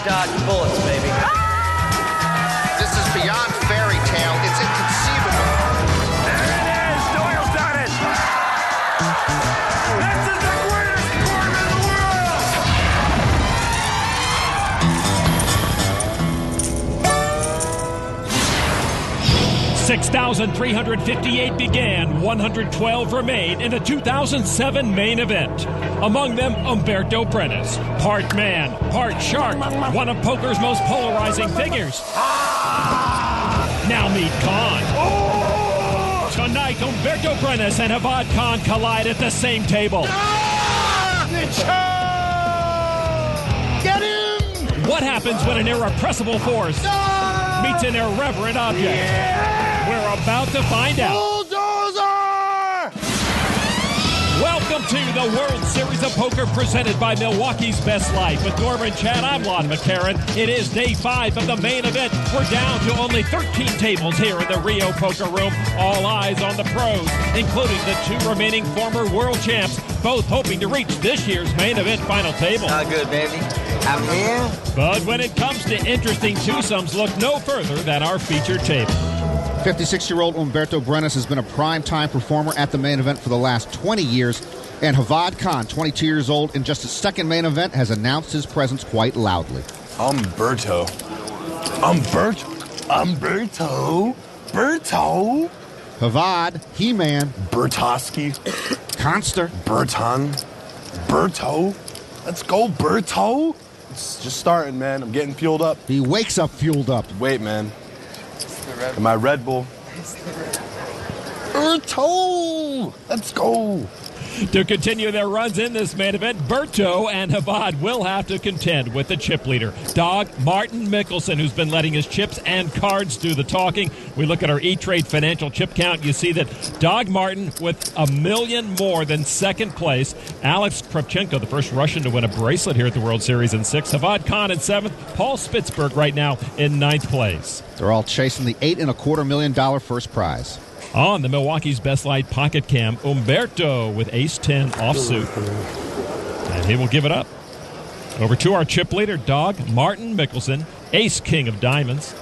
dodge bullets, baby. This is beyond fairy tale. It's inconceivable. There it is. Doyle's done it. This is the greatest sport in the world. 6,358 began, 112 remain in the 2007 main event. Among them, Humberto Brenes, part man, part shark, one of poker's most polarizing figures. Now meet Khan. Tonight, Humberto Brenes and Javad Khan collide at the same table. Get him! What happens when an irrepressible force meets an irreverent object? We're about to find out. Bulldozer! Welcome to the World Series of Poker presented by Milwaukee's Best Life. With Norman Chad, I'm Lon McCarran. It is day 5 of the main event. We're down to only 13 tables here in the Rio Poker Room. All eyes on the pros, including the 2 remaining former world champs, both hoping to reach this year's main event final table. Not good, baby. I'm here. But when it comes to interesting twosomes, look no further than our featured table. 56-year-old Humberto Brenes has been a prime-time performer at the main event for the last 20 years, and Javad Khan, 22 years old, in just his second main event, has announced his presence quite loudly. Humberto. Javad, He-Man, Bertosky. Conster, Berton. Berto. Let's go, Berto. It's just starting, man. I'm getting fueled up. he wakes up fueled up. Wait, man. And my Red Bull. Berto! Let's go. To continue their runs in this main event, Berto and Javad will have to contend with the chip leader, Dog Martin Mickelson, who's been letting his chips and cards do the talking. We look at our E-Trade financial chip count. You see that Dog Martin with $1 million more than second place. Alex Kravchenko, the first Russian to win a bracelet here at the World Series in 6th. Javad Khan in 7th. Paul Spitzberg right now in 9th place. They're all chasing the $8.25 million first prize. On the Milwaukee's Best Light Pocket Cam, Humberto with ace-10 offsuit. And he will give it up. Over to our chip leader, Dog Martin Mickelson, ace-king of diamonds.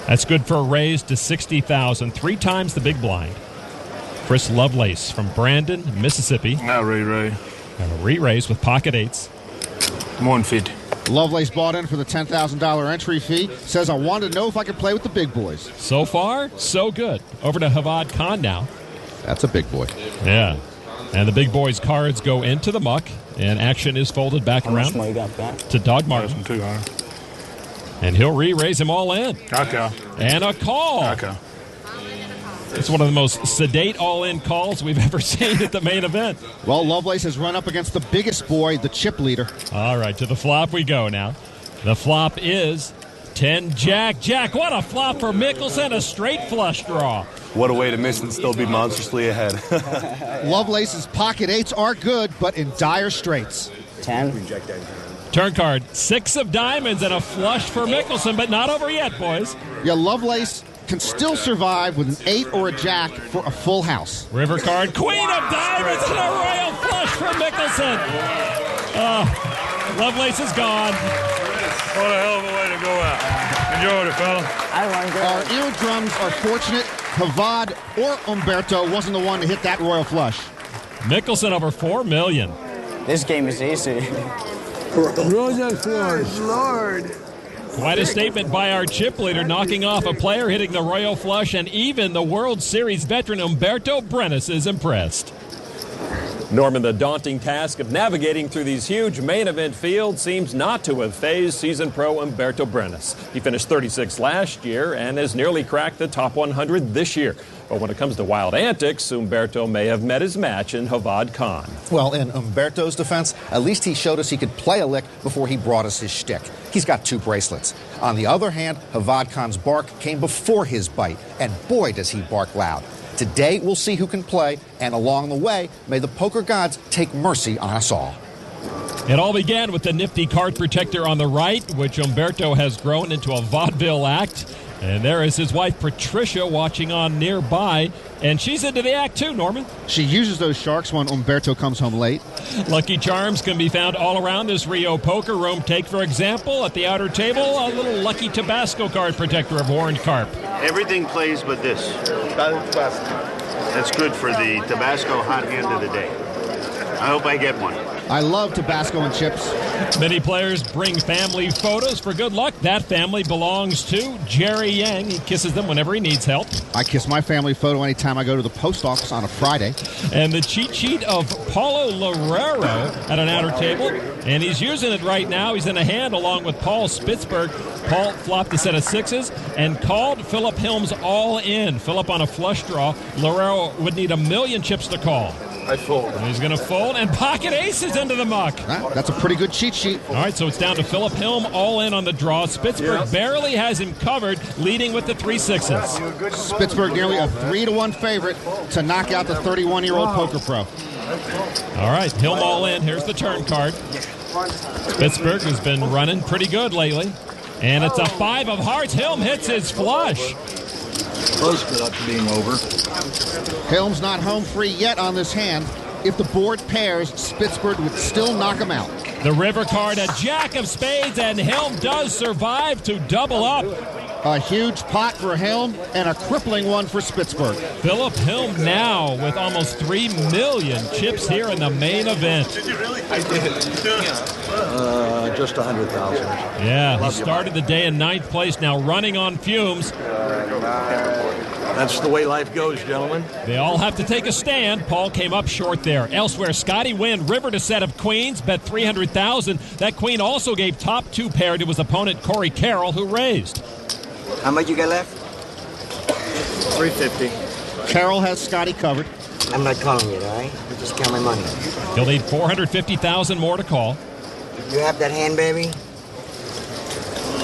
That's good for a raise to $60,000, 3 times the big blind. Chris Lovelace from Brandon, Mississippi. Now, Ray. And a re-raise with pocket 8s. 150. Lovelace bought in for the $10,000 entry fee. Says, I wanted to know if I could play with the big boys. So far, so good. Over to Javad Khan now. That's a big boy. Yeah. And the big boys' cards go into the muck, and action is folded back around to Dog Martin. Too high. And he'll re-raise him all in. Okay. And a call. Okay. It's one of the most sedate all-in calls we've ever seen at the main event. Well, Lovelace has run up against the biggest boy, the chip leader. All right, to the flop we go now. The flop is 10 Jack. Jack, what a flop for Mickelson, a straight flush draw. What a way to miss and still be monstrously ahead. Lovelace's pocket 8s are good, but in dire straits. 10. Turn card, 6 of diamonds and a flush for Mickelson, but not over yet, boys. Yeah, Lovelace can still survive with an 8 or a jack for a full house. River card, queen of diamonds and a royal flush for Mickelson. Lovelace is gone. What a hell of a way to go out. Enjoy it, fella. Our eardrums are fortunate Javad or Humberto wasn't the one to hit that royal flush. Mickelson over $4 million. This game is easy. Lord. Quite a statement by our chip leader, knocking off a player, hitting the royal flush, and even the World Series veteran Humberto Brenes is impressed. Norman, the daunting task of navigating through these huge main event fields seems not to have fazed seasoned pro Humberto Brenes. He finished 36th last year and has nearly cracked the top 100 this year. But when it comes to wild antics, Humberto may have met his match in Javad Khan. Well, in Humberto's defense, at least he showed us he could play a lick before he brought us his shtick. He's got 2 bracelets. On the other hand, Javad Khan's bark came before his bite, and boy does he bark loud. Today, we'll see who can play, and along the way, may the poker gods take mercy on us all. It all began with the nifty card protector on the right, which Humberto has grown into a vaudeville act. And there is his wife, Patricia, watching on nearby. And she's into the act, too, Norman. She uses those sharks when Umberto comes home late. Lucky Charms can be found all around this Rio poker room. Take, for example, at the outer table, a little Lucky Tabasco card protector of orange carp. Everything plays but this. That's good for the Tabasco hot hand of the day. I hope I get one. I love Tabasco and chips. Many players bring family photos for good luck. That family belongs to Jerry Yang. He kisses them whenever he needs help. I kiss my family photo anytime I go to the post office on a Friday. And the cheat sheet of Paulo Loureiro at an outer table. And he's using it right now. He's in a hand along with Paul Spitzberg. Paul flopped a set of sixes and called Philip Hilms all in. Philip on a flush draw. Loureiro would need 1 million chips to call. I fold. And he's going to fold, and pocket aces into the muck. That's a pretty good cheat sheet. All right, so it's down to Philip Hilm all in on the draw. Spitzberg barely has him covered, leading with the 3 sixes. Spitzberg nearly a 3-1 favorite to knock out the 31-year-old poker pro. All right, Hilm all in. Here's the turn card. Spitzberg has been running pretty good lately. And it's a 5 of hearts. Hilm hits his flush. Close to being over. Hilm's not home free yet on this hand. If the board pairs, Spitzberg would still knock him out. The river card, a jack of spades, and Hilm does survive to double up. A huge pot for Hilm and a crippling one for Spitzberg. Philip Hilm now with almost 3 million chips here in the main event. Did you really? I did. Just 100,000. Yeah, he started the day in 9th place, now running on fumes. That's the way life goes, gentlemen. They all have to take a stand. Paul came up short there. Elsewhere, Scotty Wynn rivered a set of queens, bet 300,000. That queen also gave top 2 pair to his opponent, Corey Carroll, who raised. How much you got left? 350. Carroll has Scotty covered. I'm not calling it, all right? You just count my money. He'll need 450,000 more to call. You have that hand, baby?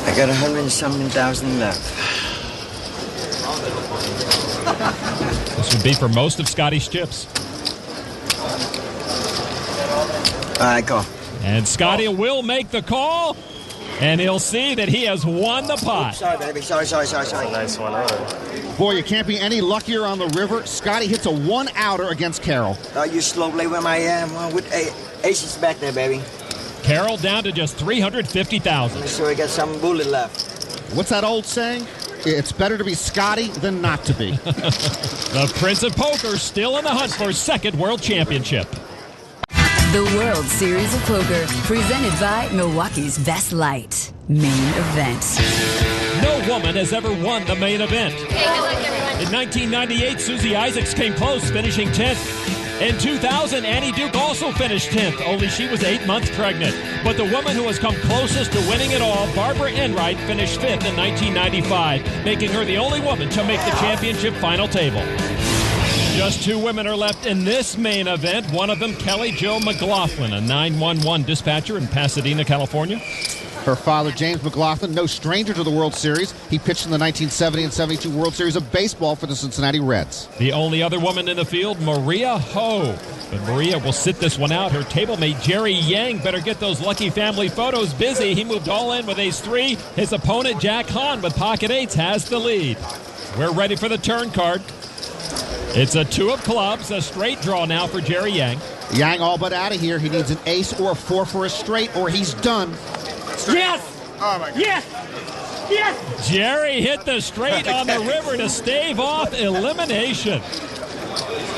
I got 100-something thousand left. This would be for most of Scotty's chips. All right, call. And Scotty will make the call, and he'll see that he has won the pot. Sorry, baby. Sorry. Nice one. Boy, you can't be any luckier on the river. Scotty hits a 1-outer against Carroll. You slow play with my with aces back there, baby. Carroll down to just 350,000. Make sure I got some bullet left. What's that old saying? It's better to be Scotty than not to be. The Prince of Poker still in the hunt for his 2nd World Championship. The World Series of Poker, presented by Milwaukee's Best Light. Main event. No woman has ever won the main event. In 1998, Susie Isaacs came close, finishing 10th. In 2000, Annie Duke also finished 10th, only she was 8 months pregnant. But the woman who has come closest to winning it all, Barbara Enright, finished 5th in 1995, making her the only woman to make the championship final table. Just 2 women are left in this main event. One of them, Kelly Jo McLaughlin, a 911 dispatcher in Pasadena, California. Her father, James McLaughlin, no stranger to the World Series. He pitched in the 1970 and 72 World Series of Baseball for the Cincinnati Reds. The only other woman in the field, Maria Ho. But Maria will sit this one out. Her table-mate, Jerry Yang, better get those lucky family photos busy. He moved all in with ace-3. His opponent, Jack Hahn, with pocket 8s, has the lead. We're ready for the turn card. It's a 2 of clubs, a straight draw now for Jerry Yang. Yang all but out of here. He needs an ace or a 4 for a straight, or he's done. Yes! Oh, my God. Yes! Yes! Jerry hit the straight on the river to stave off elimination.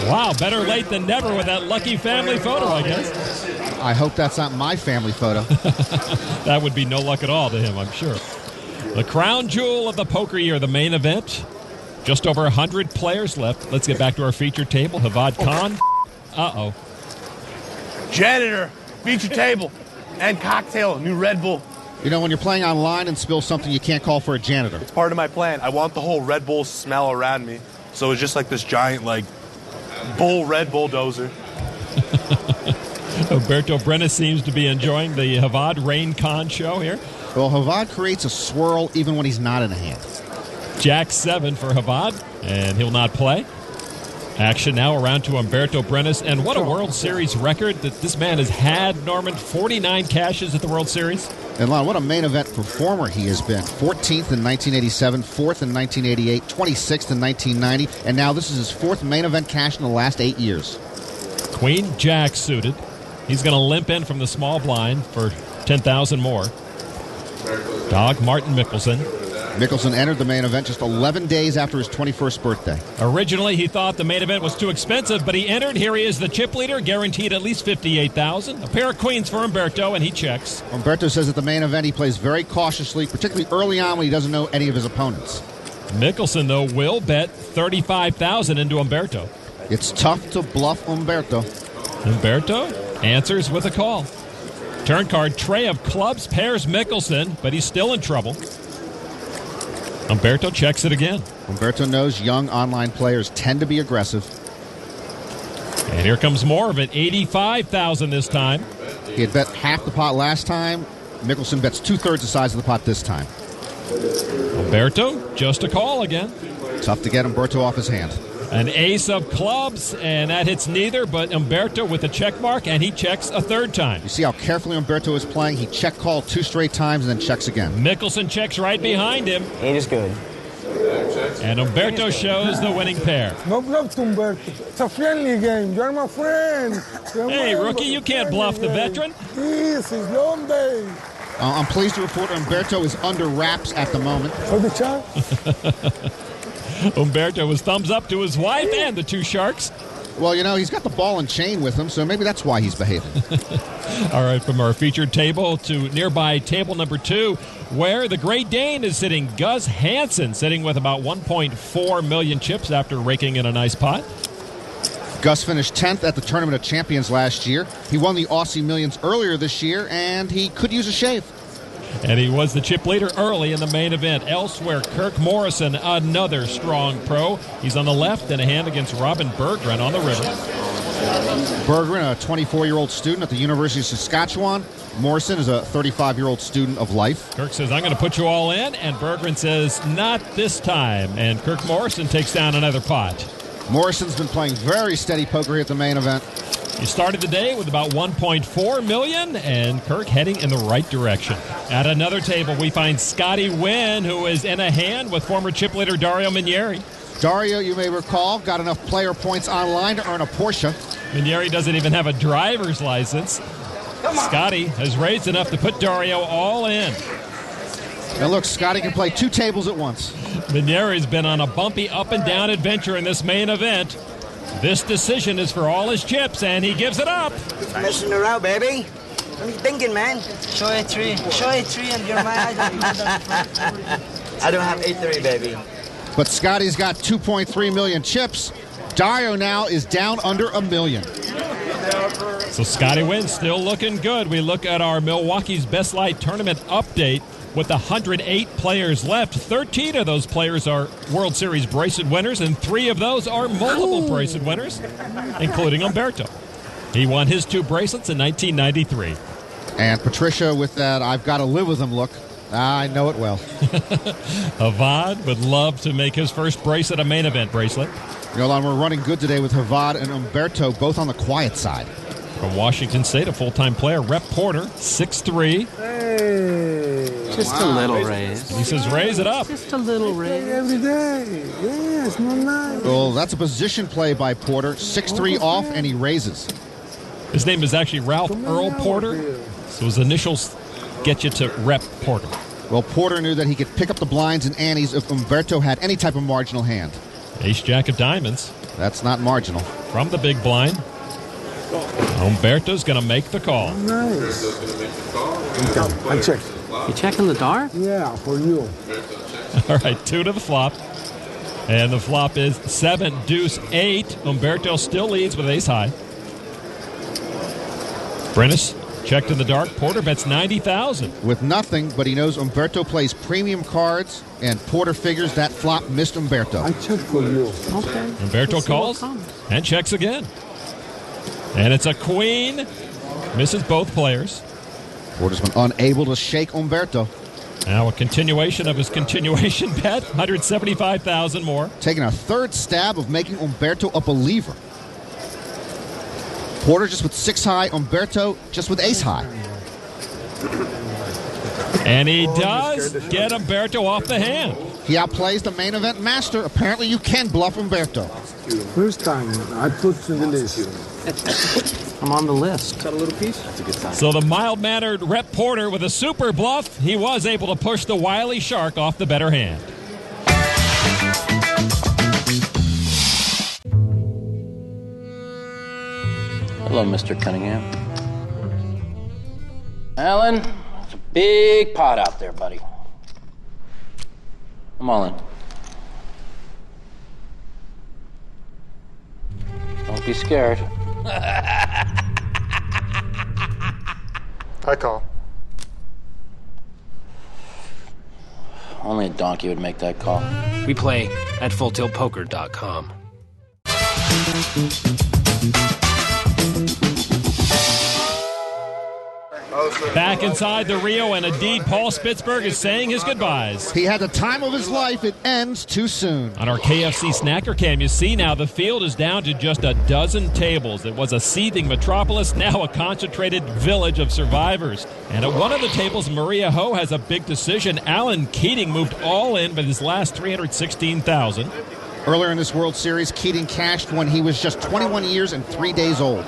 Wow, better late than never with that lucky family photo, I guess. I hope that's not my family photo. That would be no luck at all to him, I'm sure. The crown jewel of the poker year, the main event. Just over 100 players left. Let's get back to our feature table. Havad Khan. Uh-oh. Janitor, feature table, and cocktail, new Red Bull. You know, when you're playing online and spill something, you can't call for a janitor. It's part of my plan. I want the whole Red Bull smell around me. So it's just like this giant, Red Bulldozer. Umberto Brenes seems to be enjoying the Havad Rain Khan show here. Well, Havad creates a swirl even when he's not in a hand. Jack 7 for Havad, and he'll not play. Action now around to Humberto Brenes. And what a World Series record that this man has had, Norman. 49 cashes at the World Series. And Lon, what a main event performer he has been. 14th in 1987, 4th in 1988, 26th in 1990, and now this is his 4th main event cash in the last 8 years. Queen Jack suited. He's going to limp in from the small blind for 10,000 more. Dog Martin Mickelson. Mickelson entered the main event just 11 days after his 21st birthday. Originally, he thought the main event was too expensive, but he entered. Here he is, the chip leader, guaranteed at least $58,000. A pair of queens for Humberto, and he checks. Humberto says at the main event he plays very cautiously, particularly early on when he doesn't know any of his opponents. Mickelson, though, will bet $35,000 into Humberto. It's tough to bluff Humberto. Humberto answers with a call. Turn card, tray of clubs, pairs Mickelson, but he's still in trouble. Humberto checks it again. Humberto knows young online players tend to be aggressive. And here comes more of it, $85,000 this time. He had bet half the pot last time. Mickelson bets 2/3 the size of the pot this time. Humberto, just a call again. Tough to get Humberto off his hand. An ace of clubs, and that hits neither, but Humberto with a check mark, and he checks a third time. You see how carefully Humberto is playing? He check called 2 straight times and then checks again. Mickelson checks right behind him. Eight is good. And Humberto shows the winning pair. No bluff to Humberto. It's a friendly game. You're my friend. Hey, rookie, you can't bluff the veteran. This is long day. I'm pleased to report Humberto is under wraps at the moment. For the chance? Humberto was thumbs up to his wife and the two sharks. Well, you know, he's got the ball and chain with him, so maybe that's why he's behaving. All right, from our featured table to nearby table number 2, where the Great Dane is sitting. Gus Hansen sitting with about 1.4 million chips after raking in a nice pot. Gus finished 10th at the Tournament of Champions last year. He won the Aussie Millions earlier this year, and he could use a shave. And he was the chip leader early in the main event. Elsewhere, Kirk Morrison, another strong pro. He's on the left in a hand against Robin Berggren on the river. Berggren, a 24-year-old student at the University of Saskatchewan. Morrison is a 35-year-old student of life. Kirk says, I'm going to put you all in, and Berggren says, not this time. And Kirk Morrison takes down another pot. Morrison's been playing very steady poker here at the main event. He started the day with about 1.4 million, and Kirk heading in the right direction. At another table, we find Scotty Wynn, who is in a hand with former chip leader Dario Minieri. Dario, you may recall, got enough player points online to earn a Porsche. Minieri doesn't even have a driver's license. Scotty has raised enough to put Dario all in. And look, Scotty can play 2 tables at once. Minieri's been on a bumpy up-and-down adventure in this main event. This decision is for all his chips, and he gives it up. Messing around, baby. What are you thinking, man? Show a 3. Show a 3 and you're my idol. I don't have 8-3, baby. But Scotty's got 2.3 million chips. Dario now is down under $1 million. So Scotty Wynn still looking good. We look at our Milwaukee's Best Light Tournament update. With 108 players left, 13 of those players are World Series bracelet winners, and 3 of those are multiple bracelet winners, including Humberto. He won his 2 bracelets in 1993. And Patricia with that I've got to live with him look. I know it well. Havad would love to make his first bracelet a main event bracelet. You know, Lon, we're running good today with Havad and Humberto both on the quiet side. From Washington State, a full-time player, Rep Porter, 6'3". Just a little raise. He says raise it up. Just a little raise. Every day. Yes, no nice. Well, that's a position play by Porter. 6'3" off, and he raises. His name is actually Ralph Earl Porter, so his initials get you to Rep Porter. Well, Porter knew that he could pick up the blinds and antes if Humberto had any type of marginal hand. Ace-Jack of diamonds. That's not marginal. From the big blind. Humberto's going to make the call. Nice. I check. You checking the dark? Yeah, for you. All right, 2 to the flop. And the flop is 7, deuce, 8. Humberto still leads with ace high. Brenes checked in the dark. Porter bets 90,000. With nothing, but he knows Humberto plays premium cards, and Porter figures that flop missed Humberto. I check for you. Okay. Humberto calls and checks again. And it's a queen. Misses both players. Porter's been unable to shake Humberto. Now a continuation of his continuation bet, 175,000 more. Taking a third stab of making Umberto a believer. Porter just with 6 high, Umberto just with ace high. And he does get Umberto off the hand. He outplays the main event master. Apparently you can bluff Umberto. First time I put in the list. I'm on the list. Cut a little piece? That's a good sign. So the mild-mannered Rep Porter with a super bluff, he was able to push the wily shark off the better hand. Hello, Mr. Cunningham. Alan, it's a big pot out there, buddy. I'm all in. Don't be scared. I call. Only a donkey would make that call. We play at FullTiltPoker.com. Back inside the Rio, and indeed, Paul Spitzberg is saying his goodbyes. He had the time of his life. It ends too soon. On our KFC Snacker Cam, you see now the field is down to just a dozen tables. It was a seething metropolis, now a concentrated village of survivors. And at one of the tables, Maria Ho has a big decision. Alan Keating moved all in with his last $316,000. Earlier in this World Series, Keating cashed when he was just 21 years and 3 days old.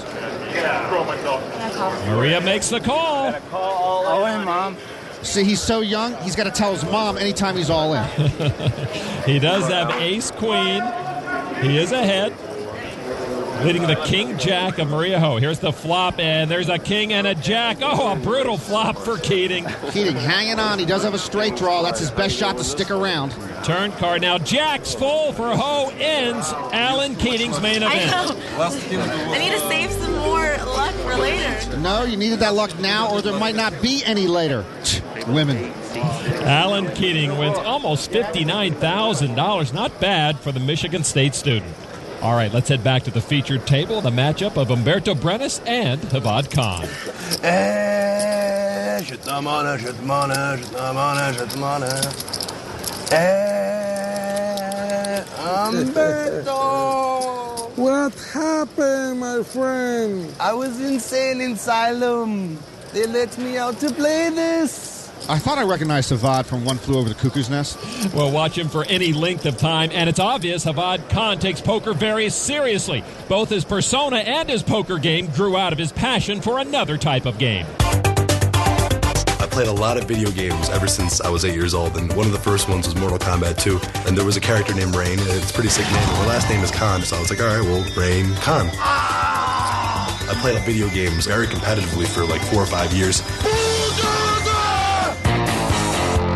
Maria makes the call. All in, Mom. See, he's so young, he's got to tell his mom anytime he's all in. He does have ace-queen. He is ahead, leading the king-jack of Maria Ho. Here's the flop, and there's a king and a jack. Oh, a brutal flop for Keating. Keating hanging on. He does have a straight draw. That's his best shot to stick around. Turn card. Now jack's full for Ho ends Alan Keating's main event. I need to save some more luck for later. No, you needed that luck now, or there might not be any later. Women. Alan Keating wins almost $59,000. Not bad for the Michigan State student. All right, let's head back to the featured table, the matchup of Umberto Brenes and Javad Khan. Umberto! What happened, my friend? I was insane asylum. They let me out to play this. I thought I recognized Javad from One Flew Over the Cuckoo's Nest. Well, watch him for any length of time, and it's obvious Javad Khan takes poker very seriously. Both his persona and his poker game grew out of his passion for another type of game. I played a lot of video games ever since I was 8 years old, and one of the first ones was Mortal Kombat 2. And there was a character named Rain, and it's a pretty sick name. Her last name is Khan, so I was like, all right, well, Rain Khan. I played video games very competitively for like 4 or 5 years.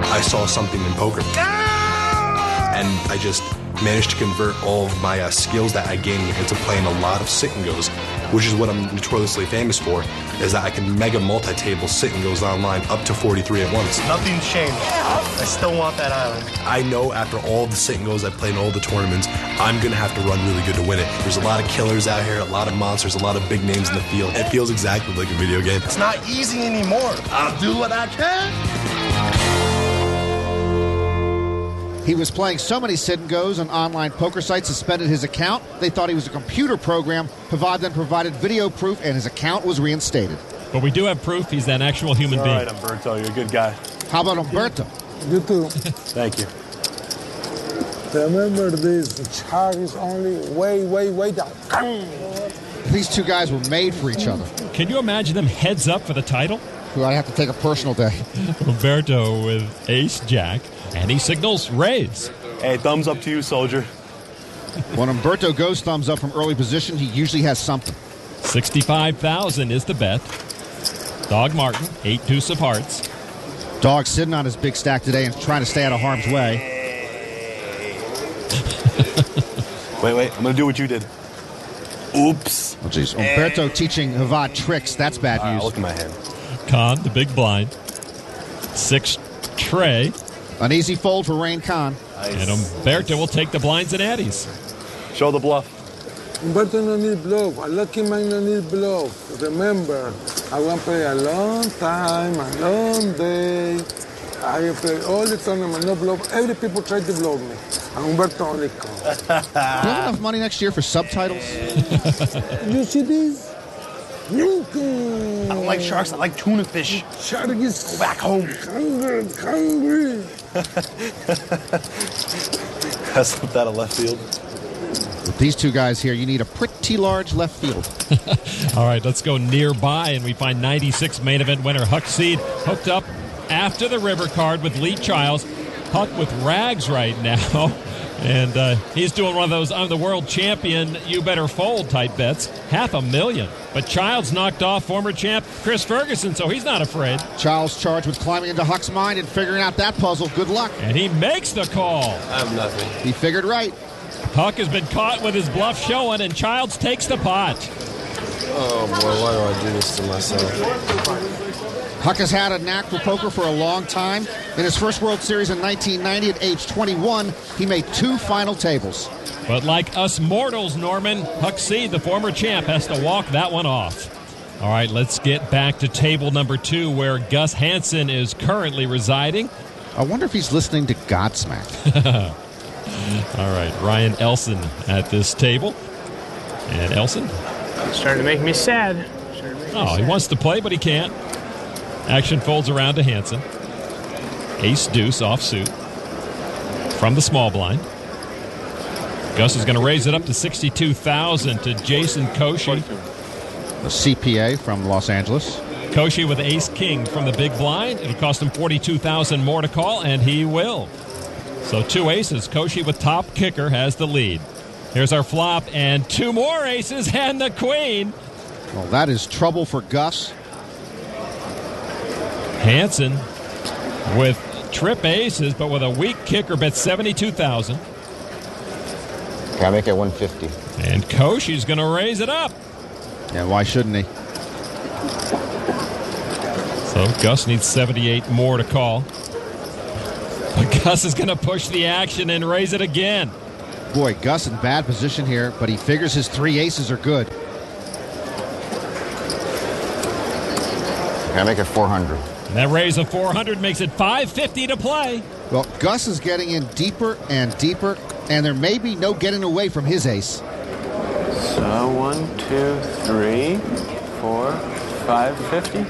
I saw something in poker, and I just managed to convert all of my skills that I gained into playing a lot of sit-and-goes, which is what I'm notoriously famous for, is that I can mega multi-table sit-and-goes online up to 43 at once. Nothing's changed. I still want that island. I know after all the sit-and-goes I've played in all the tournaments, I'm going to have to run really good to win it. There's a lot of killers out here, a lot of monsters, a lot of big names in the field. It feels exactly like a video game. It's not easy anymore. I'll do what I can. He was playing so many sit-and-goes on online poker sites, suspended his account. They thought he was a computer program. Javad then provided video proof, and his account was reinstated. But we do have proof he's an actual human being. All right, Umberto, you're a good guy. How about Umberto? You too. Thank you. Remember this, the chart is only way down. These two guys were made for each other. Can you imagine them heads up for the title? Well, I have to take a personal day. Umberto with ace-jack, and he signals raise. Hey, thumbs up to you, soldier. When Umberto goes thumbs up from early position, he usually has something. 65,000 is the bet. Dog Martin, 8 deuce of hearts. Dog sitting on his big stack today and trying to stay out of harm's way. Wait, I'm going to do what you did. Oops. Oh, jeez. Umberto teaching Javad tricks. That's bad news. Look at my hand. Khan, the big blind. 6 tray. An easy fold for Rain Khan. Nice. And Umberto will take the blinds and addies. Show the bluff. Umberto no need bluff. A lucky man no need bluff. Remember, I want to play a long time, a long day. I play all the tournament, no blow. Every people try to blow me. And Humberto only come. Do you have enough money next year for subtitles? You see this? I don't like sharks. I like tuna fish. Shark is Go back home. hungry. I slipped out of left field. With these two guys here, you need a pretty large left field. All right, let's go nearby, and we find 96 main event winner Huck Seed hooked up after the river card with Lee Childs. Huck with rags right now, and he's doing one of those I'm the world champion, you better fold type bets. $500,000. But Childs knocked off former champ Chris Ferguson, so he's not afraid. Childs charged with climbing into Huck's mind and figuring out that puzzle. Good luck. And he makes the call. I have nothing. He figured right. Huck has been caught with his bluff showing, and Childs takes the pot. Oh, boy, why do I do this to myself? Huck has had a knack for poker for a long time. In his first World Series in 1990 at age 21, he made 2 final tables. But like us mortals, Norman, Huck Seed, the former champ, has to walk that one off. All right, let's get back to table number 2, where Gus Hansen is currently residing. I wonder if he's listening to Godsmack. All right, Ryan Elson at this table. And Elson? It's starting to make me sad. He wants to play, but he can't. Action folds around to Hansen. Ace deuce offsuit from the small blind. Gus is going to raise it up to $62,000 to Jason Koshy. A CPA from Los Angeles. Koshy with ace king from the big blind. It'll cost him $42,000 more to call, and he will. So 2 aces. Koshy with top kicker has the lead. Here's our flop, and 2 more aces and the queen. Well, that is trouble for Gus. Hansen with trip aces, but with a weak kicker, bet $72,000. Can I make it 150? And Koshy's going to raise it up. Yeah, why shouldn't he? So Gus needs 78 more to call. But Gus is going to push the action and raise it again. Boy, Gus in bad position here, but he figures his 3 aces are good. Can I make it 400? And that raise of 400 makes it 550 to play. Well, Gus is getting in deeper and deeper, and there may be no getting away from his ace. So 1, 2, 3, 4, 550.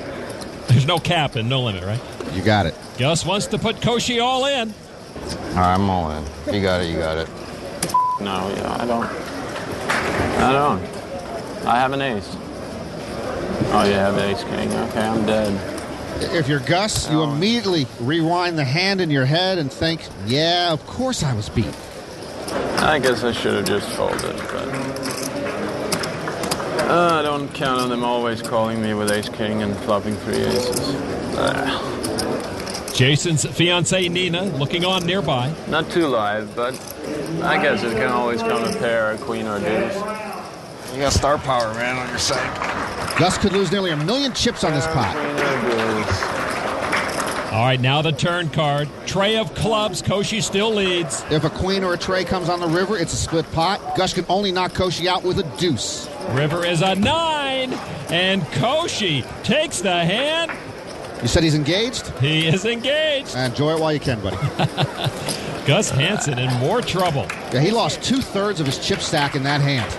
There's no cap and no limit, right? You got it. Gus wants to put Koshy all in. All right, I'm all in. You got it, you got it. No, yeah, I don't. I have an ace. Oh, you have ace king. Okay, I'm dead. If you're Gus, you immediately rewind the hand in your head and think, yeah, of course I was beat. I guess I should have just folded, but I don't count on them always calling me with ace king and flopping 3 aces. Jason's fiancée Nina looking on nearby. Not too live, but I guess it can always come a pair, a queen or deuce. You got star power, man, on your side. Gus could lose nearly 1 million chips on this pot. All right, now the turn card. Tray of clubs. Koshy still leads. If a queen or a tray comes on the river, it's a split pot. Gus can only knock Koshy out with a deuce. River is a 9, and Koshy takes the hand. You said he's engaged? He is engaged. Enjoy it while you can, buddy. Gus Hansen in more trouble. Yeah, he lost 2/3 of his chip stack in that hand.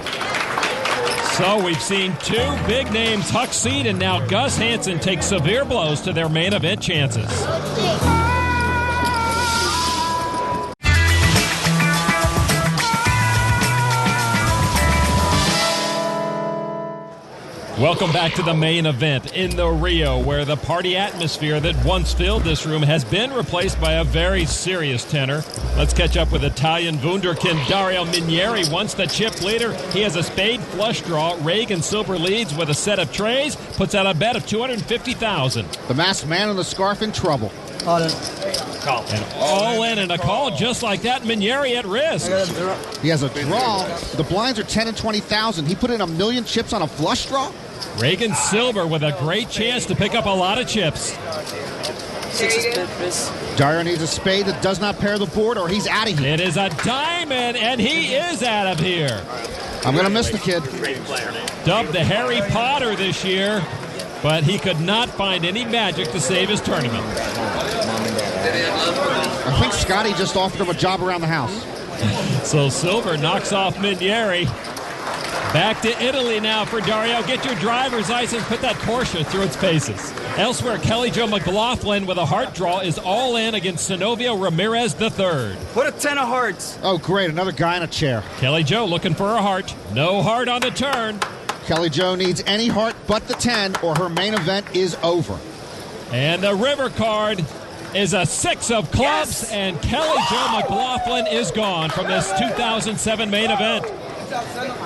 So we've seen 2 big names, Huck Seed and now Gus Hansen, take severe blows to their main event chances. Welcome back to the main event in the Rio, where the party atmosphere that once filled this room has been replaced by a very serious tenor. Let's catch up with Italian wunderkind Dario Minieri, once the chip leader. He has a spade flush draw. Reagan Silver leads with a set of trays, puts out a bet of $250,000. The masked man in the scarf in trouble. All in. Call. And all in, and a call just like that. Minieri at risk. He has a draw. The blinds are 10 and 20,000. He put in 1 million chips on a flush draw? Reagan Silver with a great chance to pick up a lot of chips. Dario needs a spade that does not pair the board, or he's out of here. It is a diamond, and he is out of here. I'm going to miss the kid. Dubbed the Harry Potter this year, but he could not find any magic to save his tournament. I think Scotty just offered him a job around the house. So Silver knocks off Minieri. Back to Italy now for Dario. Get your driver's license. Put that Porsche through its paces. Elsewhere, Kelly Jo McLaughlin with a heart draw is all in against Zinovio Ramirez III. Put a 10 of hearts. Oh, great. Another guy in a chair. Kelly Jo looking for a heart. No heart on the turn. Kelly Jo needs any heart but the 10 or her main event is over. And the river card is a 6 of clubs, and Kelly Jo McLaughlin is gone from this 2007 main event.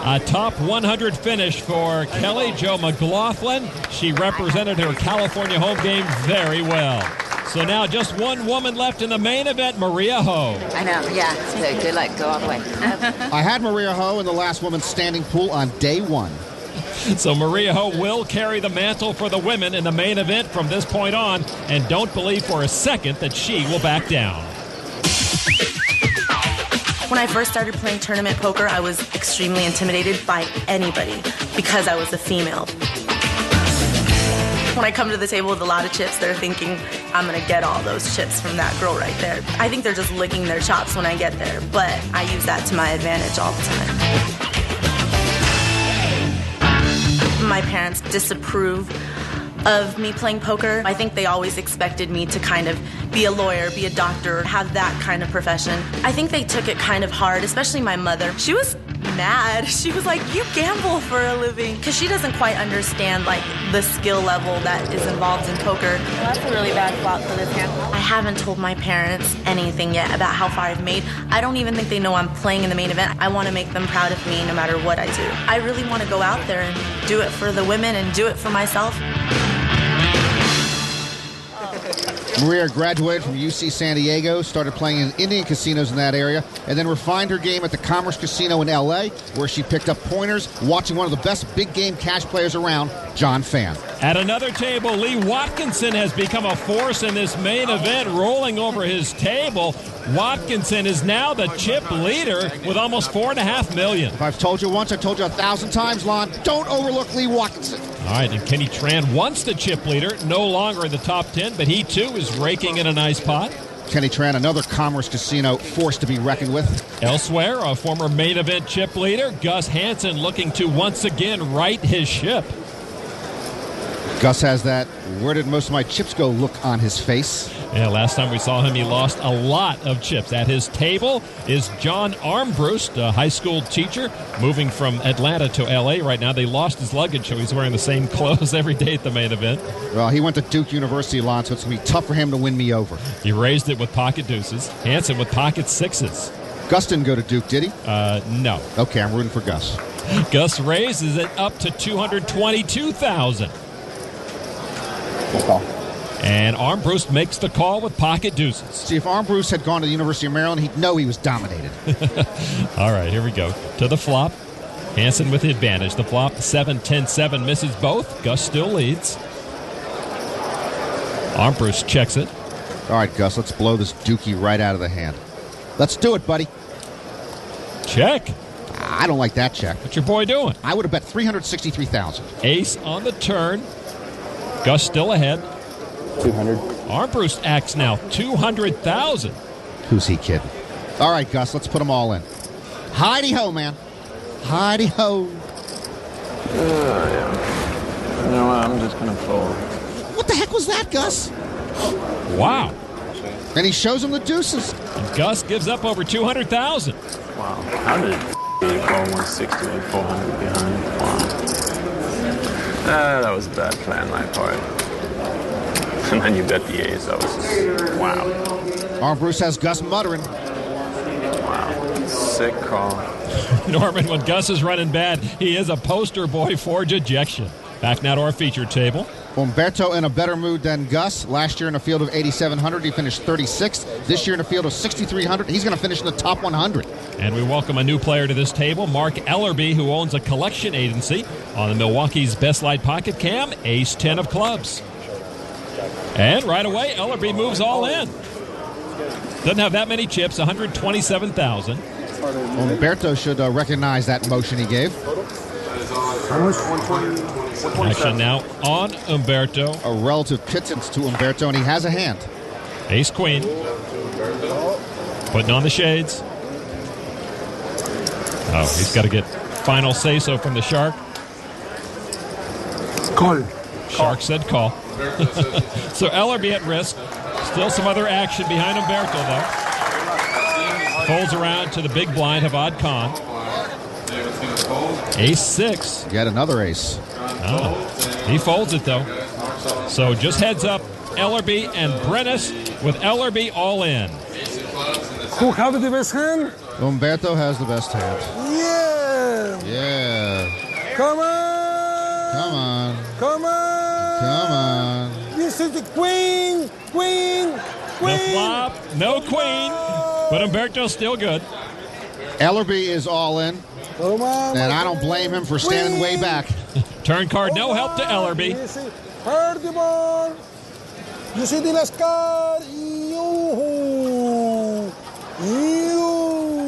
A top 100 finish for Kelly Jo McLaughlin. She represented her California home game very well. So now just one woman left in the main event, Maria Ho. I know, yeah. So good luck. Go all the way. I had Maria Ho in the last women's standing pool on day 1. So Maria Ho will carry the mantle for the women in the main event from this point on, and don't believe for a second that she will back down. When I first started playing tournament poker, I was extremely intimidated by anybody because I was a female. When I come to the table with a lot of chips, they're thinking, I'm going to get all those chips from that girl right there. I think they're just licking their chops when I get there, but I use that to my advantage all the time. My parents disapprove of me playing poker. I think they always expected me to kind of be a lawyer, be a doctor, have that kind of profession. I think they took it kind of hard, especially my mother. She was mad. She was like, you gamble for a living. Because she doesn't quite understand like the skill level that is involved in poker. Well, that's a really bad spot for this hand. I haven't told my parents anything yet about how far I've made. I don't even think they know I'm playing in the main event. I want to make them proud of me no matter what I do. I really want to go out there and do it for the women and do it for myself. Maria graduated from UC San Diego, started playing in Indian casinos in that area, and then refined her game at the Commerce Casino in L.A., where she picked up pointers watching one of the best big game cash players around, John Fan. At another table, Lee Watkinson has become a force in this main event, rolling over his table. Watkinson is now the chip leader with almost $4.5 million. If I've told you once, I've told you 1,000 times, Lon. Don't overlook Lee Watkinson. All right, and Kenny Tran, once the chip leader, no longer in the top 10, but he too is raking in a nice pot. Kenny Tran, another Commerce Casino force to be reckoned with. Elsewhere, a former main event chip leader, Gus Hansen, looking to once again right his ship. Gus has that "where did most of my chips go" look on his face. Yeah, last time we saw him, he lost a lot of chips. At his table is John Armbruster, a high school teacher, moving from Atlanta to L.A. right now. They lost his luggage, so he's wearing the same clothes every day at the main event. Well, he went to Duke University, Lon, so it's going to be tough for him to win me over. He raised it with pocket deuces. Hansen with pocket sixes. Gus didn't go to Duke, did he? No. Okay, I'm rooting for Gus. Gus raises it up to $222,000. And Armbruster makes the call with pocket deuces. See, if Armbruster had gone to the University of Maryland, he'd know he was dominated. All right, here we go. To the flop. Hansen with the advantage. The flop, 7-10-7, misses both. Gus still leads. Armbruster checks it. All right, Gus, let's blow this dookie right out of the hand. Let's do it, buddy. Check. I don't like that check. What's your boy doing? I would have bet $363,000. Ace on the turn. Gus still ahead. 200. Armbruster acts now $200,000. Who's he kidding? All right, Gus, let's put them all in. Heidi-ho, man. Heidi-ho. Yeah. You know what? I'm just going to fold. What the heck was that, Gus? Wow. And he shows him the deuces. And Gus gives up over $200,000. Wow. How did he go 160 with 400 behind? Wow. That was a bad plan, my part. And then you bet the ace. That was just, wow. Armbruster has Gus muttering. Wow. Sick call. Norman, when Gus is running bad, he is a poster boy for ejection. Back now to our feature table. Umberto in a better mood than Gus. Last year in a field of 8,700, he finished 36th. This year in a field of 6,300, he's going to finish in the top 100. And we welcome a new player to this table, Mark Ellerby, who owns a collection agency on the Milwaukee's Best Light Pocket Cam, Ace 10 of clubs. And right away, Ellerby moves all in. Doesn't have that many chips, 127,000. Umberto should recognize that motion he gave. How much? 120. Action now on Umberto. A relative pittance to Umberto, and he has a hand. Ace queen. Putting on the shades. Oh, he's got to get final say-so from the Shark. Call. Shark said call. So Ellerby at risk. Still some other action behind Umberto, though. Folds around to the big blind, Havad Khan. Ace 6. Yet another ace. Oh, he folds it, though. So just heads up, Ellerby and Brenes with Ellerby all in. Who have the best hand? Umberto has the best hand. Yeah. Yeah. Come on. Come on. Come on. Come on. This is the queen. Queen. The flop, no queen, but Umberto's still good. Ellerby is all in. Come on. And I don't blame him for standing way back. Turn card, no help to Ellerby. Heard the ball. You see the last card.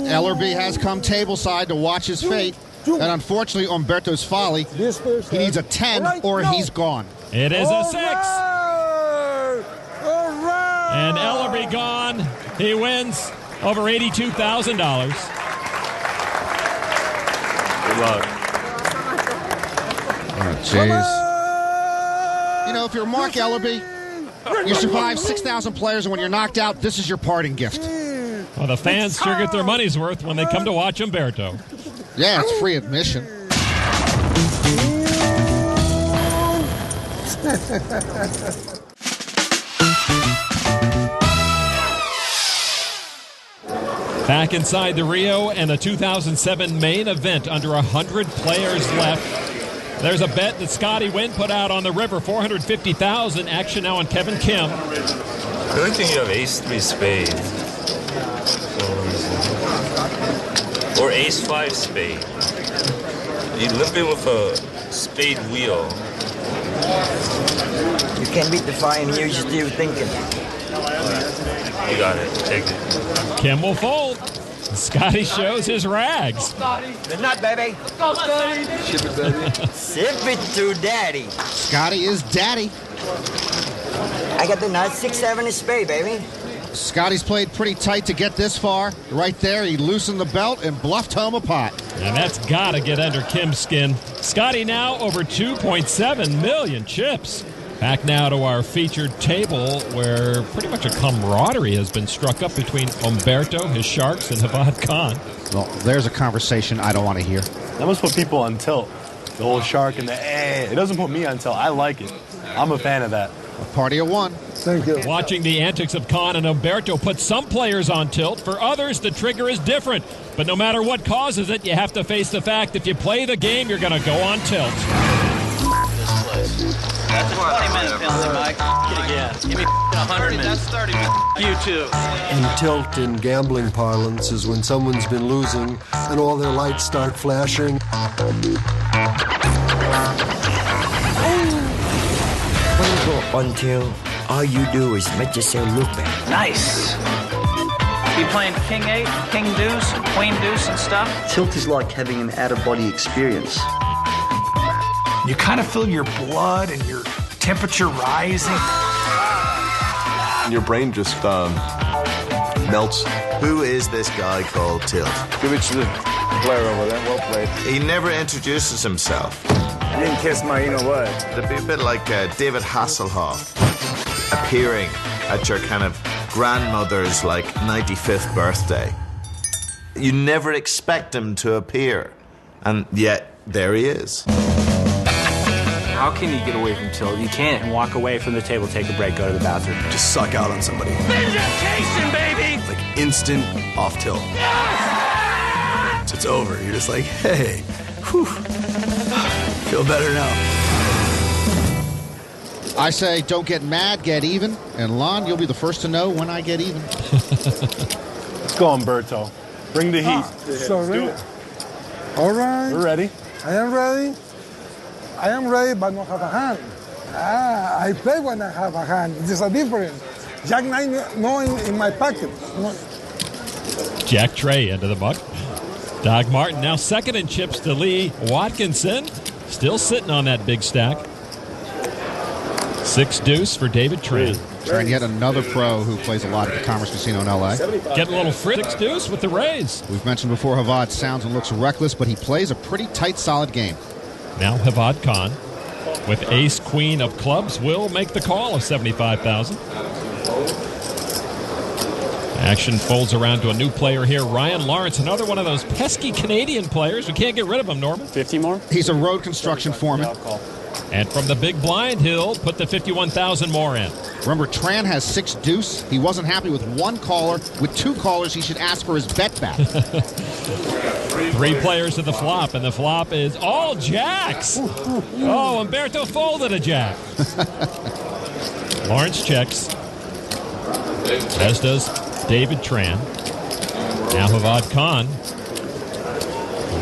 Ellerby has come tableside to watch his fate. And unfortunately, Umberto's folly. He needs a 10 or he's gone. It is a 6. And Ellerby gone. He wins over $82,000. Good luck. Oh, jeez. You know, if you're Mark Ellerby, you survive 6,000 players, and when you're knocked out, this is your parting gift. Well, the fans sure get their money's worth when they come to watch Umberto. Yeah, it's free admission. Back inside the Rio and the 2007 main event, under 100 players left. There's a bet that Scotty Wynn put out on the river, $450,000. Action now on Kevin Kim. The only thing you have ace-3 spade. Or ace-5 spade. You limp in with a spade wheel. You can't beat the fire and you're still thinking. You got it. Take it. Kim will fold. Scotty shows his rags. Good night, baby. Go, Scotty. Sip it, daddy. Sip it to daddy. Scotty is daddy. I got the nut, 6-7 is spade, baby. Scotty's played pretty tight to get this far. Right there, he loosened the belt and bluffed home a pot. And that's got to get under Kim's skin. Scotty now over 2.7 million chips. Back now to our featured table, where pretty much a camaraderie has been struck up between Umberto, his Sharks, and Havad Khan. Well, there's a conversation I don't want to hear. That must put people on tilt. The whole Shark and the It doesn't put me on tilt. I like it. I'm a fan of that. A party of one. Thank you. Watching the antics of Khan and Umberto put some players on tilt. For others, the trigger is different. But no matter what causes it, you have to face the fact if you play the game, you're going to go on tilt. That's a 20-minute penalty, Mike. Get again. Give me 100 minutes. That's 30 minutes. You too. And tilt in gambling parlance is when someone's been losing and all their lights start flashing. When you go on tilt, all you do is make yourself look bad. Nice. You playing King 8, King Deuce, Queen Deuce and stuff? Tilt is like having an out-of-body experience. You kind of feel your blood and your temperature rising. Your brain just melts. Who is this guy called Tilt? Give it to the player over there. Well played. He never introduces himself. You didn't kiss my you-know-what. It'd be a bit like David Hasselhoff appearing at your kind of grandmother's, 95th birthday. You never expect him to appear, and yet there he is. How can you get away from tilt? You can't. And walk away from the table, take a break, go to the bathroom. Just suck out on somebody. Vindication, baby! Like instant off tilt. So it's over. You're just like, hey, whew. Feel better now. I say don't get mad, get even. And Lon, you'll be the first to know when I get even. Let's go, Umberto. Bring the heat. Sorry. All right. We're ready. I am ready. I am ready, but not have a hand. I play when I have a hand. There's a difference. Jack 9 no in my pocket. No. Jack Trey into the buck. Doug Martin now second in chips to Lee Watkinson. Still sitting on that big stack. 6 deuce for David Tran. And yet another pro who plays a lot at the Commerce Casino in L.A. Getting a little six deuce with the raise. We've mentioned before Havad sounds and looks reckless, but he plays a pretty tight, solid game. Now Havad Khan with ace queen of clubs will make the call of $75,000. Action folds around to a new player here, Ryan Lawrence, another one of those pesky Canadian players. We can't get rid of him, Norman. 50 more? He's a road construction foreman. And from the big blind, he'll put the 51,000 more in. Remember, Tran has 6 deuce. He wasn't happy with one caller. With 2 callers, he should ask for his bet back. 3 players at the flop, and the flop is all jacks. Oh, Umberto folded a jack. Lawrence checks, as does David Tran. Now Havad Khan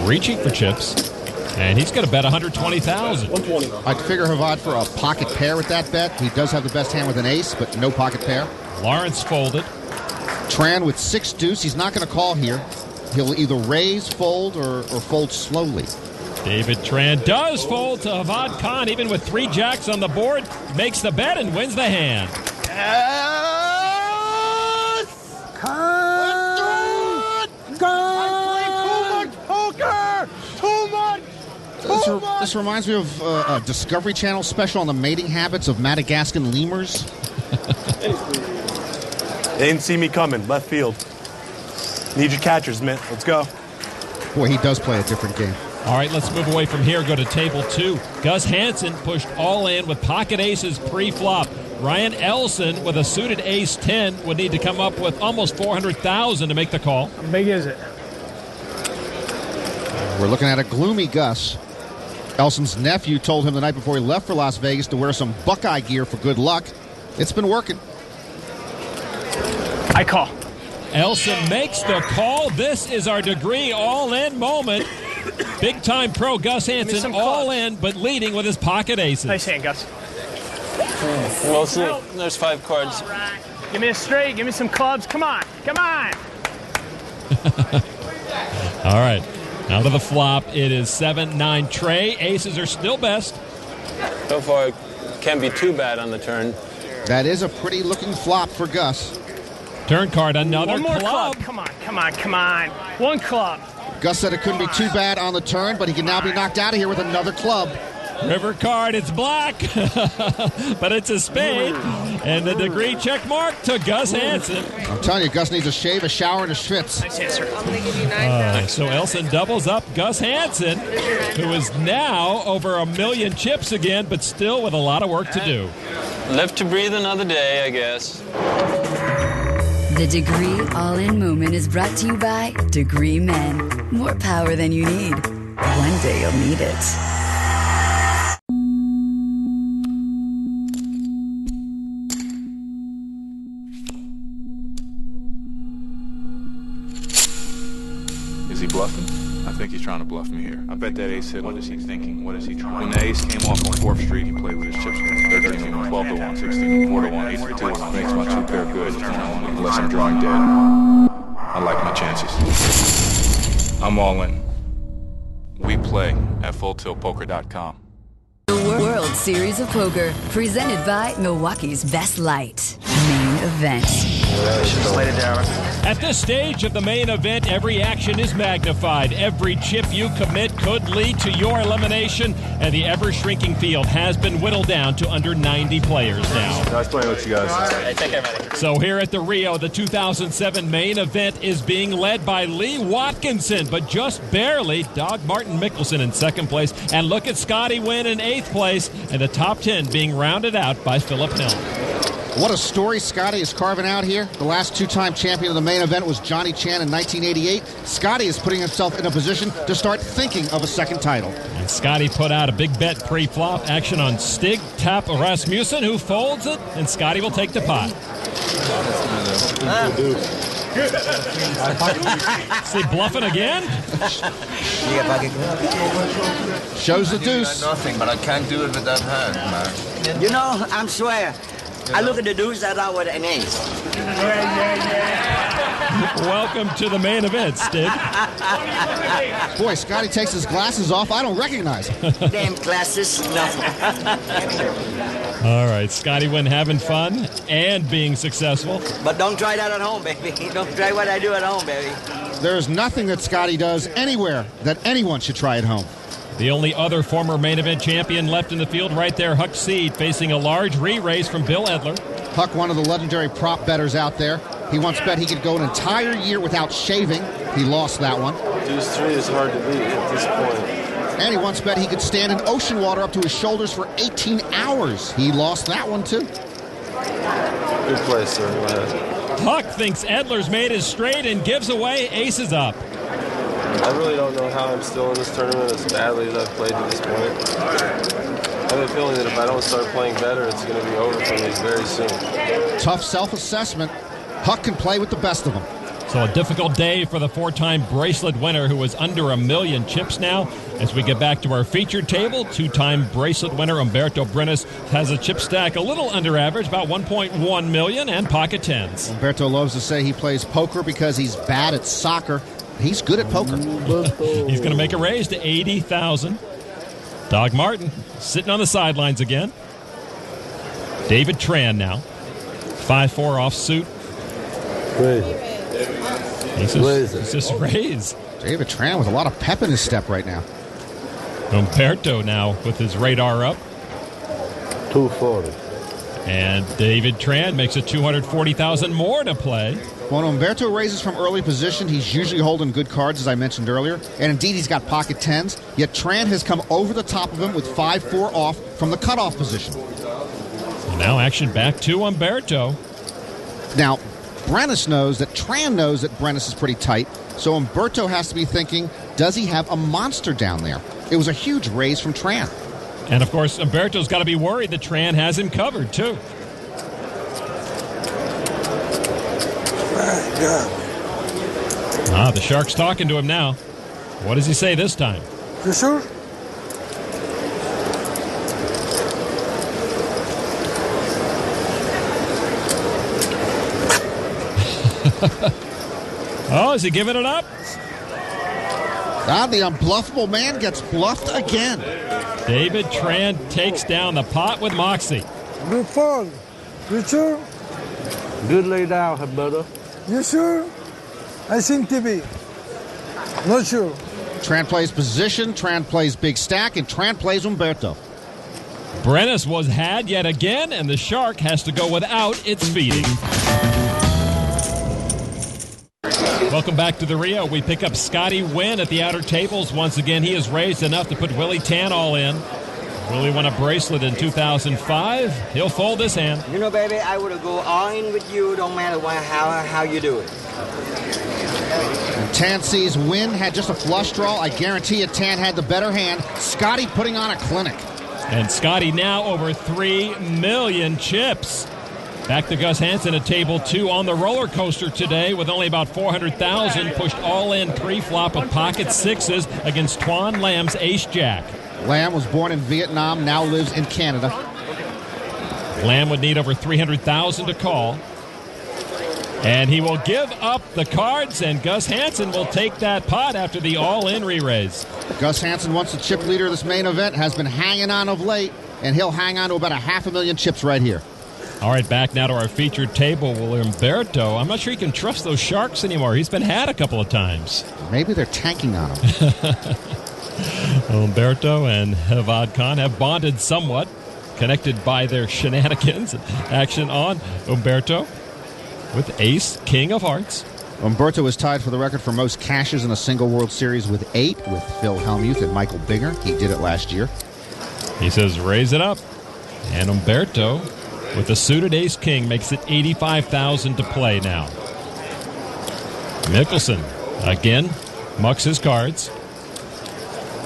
reaching for chips. And he's going to bet $120,000. I'd figure Havad for a pocket pair with that bet. He does have the best hand with an ace, but no pocket pair. Lawrence folded. Tran with 6 deuce. He's not going to call here. He'll either raise, fold, or fold slowly. David Tran does fold to Havad Khan, even with 3 jacks on the board. Makes the bet and wins the hand. Yes! Khan! Too much poker! Too much! This reminds me of a Discovery Channel special on the mating habits of Madagascan lemurs. They didn't see me coming. Left field. Need your catchers, man. Let's go. Boy, he does play a different game. All right, let's move away from here. Go to table 2. Gus Hansen pushed all in with pocket aces pre-flop. Ryan Elson with a suited ace-10 would need to come up with almost $400,000 to make the call. How big is it? We're looking at a gloomy Gus. Elson's nephew told him the night before he left for Las Vegas to wear some Buckeye gear for good luck. It's been working. I call. Elson makes the call. This is our degree all-in moment. Big-time pro Gus Hansen all in, but leading with his pocket aces. Nice hand, Gus. We'll see. There's 5 cards. Right. Give me a straight. Give me some clubs. Come on. Come on. All right. Out of the flop, it is 7-9 Trey. Aces are still best. So far, it can't be too bad on the turn. That is a pretty looking flop for Gus. Turn card, another One more club. Come on, come on, come on. 1 club. Gus said it couldn't be too bad on the turn, but he can now be knocked out of here with another club. River card, it's black, but it's a spade. And the degree check mark to Gus Hansen. I'm telling you, Gus needs a shave, a shower, and a schwitz. Nice answer. I'm going to give you 9,000. So Elson doubles up Gus Hansen, who is now over 1 million chips again, but still with a lot of work to do. Live to breathe another day, I guess. The Degree All-In Moment is brought to you by Degree Men. More power than you need. One day you'll need it. Is he bluffing? I think he's trying to bluff me here. I bet that ace hit. What is he thinking? What is he trying? When the ace came off on 4th Street, he played with his chips. 13 to 1, 12 to 1, 16 to 4 to 1, 8 to 2. Makes my 2 pair good. Unless I'm drawing dead. I like my chances. I'm all in. We play at FullTiltPoker.com. The World Series of Poker, presented by Milwaukee's Best Light. Main event. At this stage of the main event, every action is magnified. Every chip you commit could lead to your elimination, and the ever-shrinking field has been whittled down to under 90 players now. Nice playing with you guys. I think I'm ready. So here at the Rio, the 2007 main event is being led by Lee Watkinson, but just barely. Dog Martin Mickelson in 2nd place, and look at Scotty Wynn in 8th place, and the top 10 being rounded out by Philip Hill. What a story Scotty is carving out here. The last 2-time champion of the main event was Johnny Chan in 1988. Scotty is putting himself in a position to start thinking of a 2nd title. And Scotty put out a big bet pre-flop action on Stig Tap Rasmussen, who folds it, and Scotty will take the pot. See, bluffing again? Shows the deuce. I got nothing, but I can't do it with that hand, man. You know, I'm swear. I look at the deuce, I thought with an ace. Welcome to the main event, Stig. Boy, Scotty takes his glasses off. I don't recognize him. Damn glasses. No. All right, Scotty Nguyen having fun and being successful. But don't try that at home, baby. Don't try what I do at home, baby. There's nothing that Scotty does anywhere that anyone should try at home. The only other former main event champion left in the field right there, Huck Seed, facing a large re-raise from Bill Edler. Huck, one of the legendary prop bettors out there. He once bet he could go an entire year without shaving. He lost that one. Deuce 3 is hard to beat at this point. And he once bet he could stand in ocean water up to his shoulders for 18 hours. He lost that one, too. Good play, sir. Huck thinks Edler's made his straight and gives away aces up. I really don't know how I'm still in this tournament as badly as I've played to this point. I have a feeling that if I don't start playing better, it's going to be over for me very soon. Tough self-assessment. Huck can play with the best of them. So a difficult day for the four-time bracelet winner who is under 1 million chips now. As we get back to our featured table, two-time bracelet winner Humberto Brenes has a chip stack a little under average, about 1.1 million, and pocket tens. Humberto loves to say he plays poker because he's bad at soccer. He's good at poker. He's going to make a raise to 80,000. Doug Martin sitting on the sidelines again. David Tran now. 5-4 off suit. He says raise. David Tran with a lot of pep in his step right now. Humberto now with his radar up. 240. And David Tran makes it 240,000 more to play. When Humberto raises from early position, he's usually holding good cards, as I mentioned earlier. And indeed, he's got pocket tens. Yet Tran has come over the top of him with 5-4 off from the cutoff position. So now action back to Humberto. Now, Brenes knows that Tran knows that Brenes is pretty tight. So Humberto has to be thinking, does he have a monster down there? It was a huge raise from Tran. And, of course, Humberto's got to be worried that Tran has him covered, too. The Shark's talking to him now. What does he say this time? You sure? Oh, is he giving it up? The unbluffable man gets bluffed again. David Tran takes down the pot with Moxie. Good fall. You sure? Good lay down, Humberto. You sure? I seen TV. Not sure. Tran plays position, Tran plays big stack, and Tran plays Humberto. Brenes was had yet again, and the Shark has to go without its feeding. Welcome back to the Rio. We pick up Scotty Nguyen at the outer tables. Once again, he has raised enough to put Willie Tan all in. Willie won a bracelet in 2005. He'll fold this hand. You know, baby, I would go all in with you, don't matter how you do it. Tan sees Nguyen had just a flush draw. I guarantee you Tan had the better hand. Scotty putting on a clinic. And Scotty now over 3 million chips. Back to Gus Hansen at table 2 on the roller coaster today with only about 400,000. Pushed all in pre-flop with pocket sixes against Tuan Lam's ace-jack. Lam was born in Vietnam, now lives in Canada. Lam would need over 300,000 to call. And he will give up the cards, and Gus Hansen will take that pot after the all-in re-raise. Gus Hansen, once the chip leader of this main event, has been hanging on of late, and he'll hang on to about 500,000 chips right here. All right, back now to our featured table, Humberto. I'm not sure he can trust those Sharks anymore. He's been had a couple of times. Maybe they're tanking on him. Humberto and Hevad Khan have bonded somewhat, connected by their shenanigans. Action on Humberto with ace, king of hearts. Humberto is tied for the record for most cashes in a single World Series with 8 with Phil Hellmuth and Michael Binger. He did it last year. He says raise it up. And Humberto with the suited ace-king makes it 85,000 to play now. Mickelson again mucks his cards.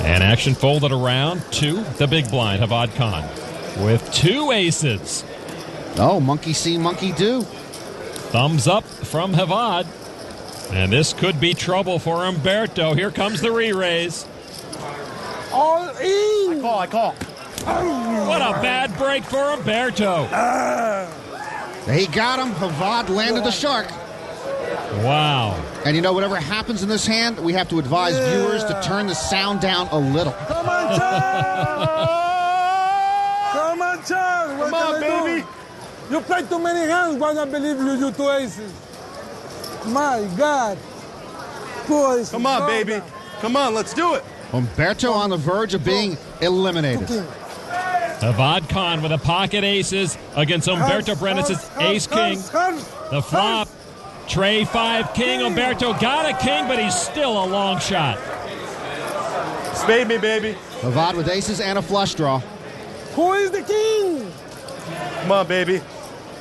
And action folded around to the big blind, Hevad Khan, with 2 aces. Oh, monkey see, monkey do. Thumbs up from Hevad. And this could be trouble for Humberto. Here comes the re-raise. All in. I call. What a bad break for Humberto. He got him. Hevad landed the shark. Wow. And you know, whatever happens in this hand, we have to advise viewers to turn the sound down a little. Come on, Charles! Come on, Charles! What Come on, can I baby! do? You played too many hands. Why not believe you two aces? My God. Two aces. Come on, baby. Come on, let's do it. Humberto on the verge of being eliminated. Avad Khan with a pocket aces against Humberto Brenes' ace-king. The flop. Trey 5 king. Humberto got a king, but he's still a long shot. Spade me, baby. Avad with aces and a flush draw. Who is the king? Come on, baby.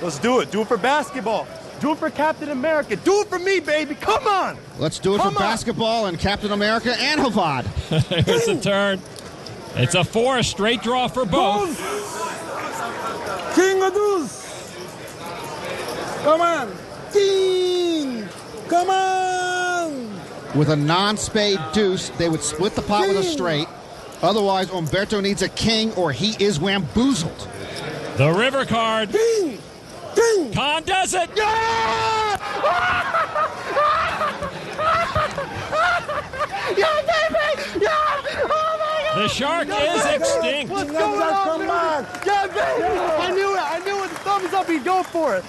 Let's do it. Do it for basketball. Do it for Captain America. Do it for me, baby. Come on. Let's do it for basketball and Captain America and Avad. Here's the turn. It's a 4, a straight draw for both. King of deuce. Come on. King. Come on. With a non-spade deuce, they would split the pot with a straight. Otherwise, Humberto needs a king or he is wamboozled. The river card. King. King. Khan does it. Yeah, baby! Yeah! Oh, my God! The shark is extinct. What's going on? Come on. Yeah, baby! I knew it. I knew it. Thumbs up. He'd go for it.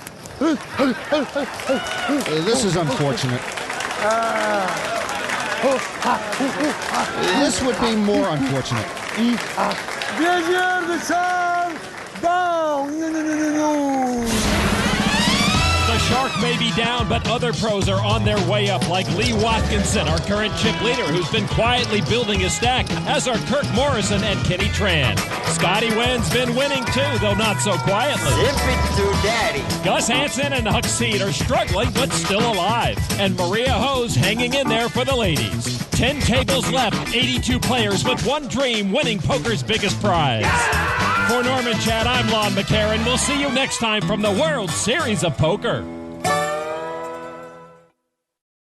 This is unfortunate. This would be more unfortunate. Bien, the shark. Down. No. The shark may be down, but other pros are on their way up, like Lee Watkinson, our current chip leader, who's been quietly building his stack, as are Kirk Morrison and Kenny Tran. Scotty Wynn's been winning too, though not so quietly. Zip it to daddy. Gus Hansen and Huck Seed are struggling, but still alive. And Maria Ho's hanging in there for the ladies. 10 tables left, 82 players with one dream, winning poker's biggest prize. For Norman Chad, I'm Lon McCarran. We'll see you next time from the World Series of Poker.